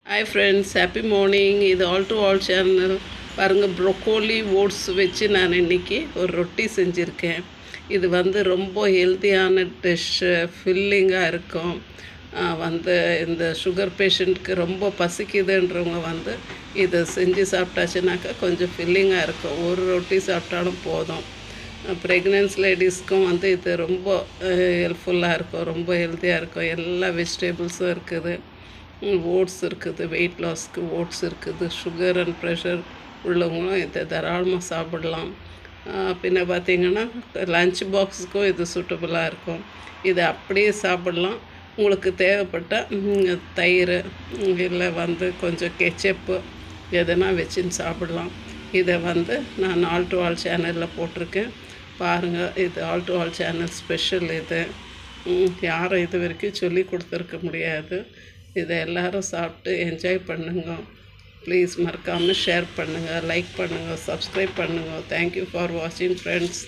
Hi friends, happy morning. இது all to all channel. பாருங்கள், broccoli oats வச்சு நான் இன்றைக்கி ஒரு ரொட்டி செஞ்சுருக்கேன். இது ரொம்ப ஹெல்த்தியான டிஷ்ஷு, ஃபில்லிங்காக இருக்கும். இந்த சுகர் பேஷண்ட்டுக்கு ரொம்ப பசிக்குதுன்றவங்க இதை செஞ்சு சாப்பிட்டாச்சுனாக்கா கொஞ்சம் ஃபில்லிங்காக இருக்கும். ஒரு ரொட்டி சாப்பிட்டாலும் போதும். ப்ரெக்னென்ஸ் லேடிஸ்க்கும் இது ரொம்ப ஹெல்ப்ஃபுல்லாக இருக்கும், ரொம்ப ஹெல்த்தியாக இருக்கும். எல்லா வெஜிடபிள்ஸும் இருக்குது. ஓட்ஸ் இருக்குது, வெயிட் லாஸ்க்கு ஓட்ஸ் இருக்குது. சுகர் அண்ட் ப்ரெஷர் உள்ளவங்களும் இதை தாராளமாக சாப்பிடலாம். பின்ன பார்த்திங்கன்னா லன்ச் பாக்ஸுக்கும் இது சூட்டபுளாக இருக்கும். இதை அப்படியே சாப்பிடலாம். உங்களுக்கு தேவைப்பட்ட தயிர் இல்லை கொஞ்சம் கெச்சப்பு எதுனா வச்சுன்னு சாப்பிடலாம். இதை நான் ஆல் டு ஆல் சேனலில் போட்டிருக்கேன், பாருங்கள். இது all to all channel special. இது யாரும் இது வரைக்கும் சொல்லி கொடுத்துருக்க முடியாது. இதை எல்லோரும் சாப்பிட்டு என்ஜாய் பண்ணுங்க. ப்ளீஸ் மறக்காமல் ஷேர் பண்ணுங்கள், லைக் பண்ணுங்கள், சப்ஸ்கிரைப் பண்ணுங்கள். தேங்க்யூ ஃபார் வாட்சிங் ஃப்ரெண்ட்ஸ்.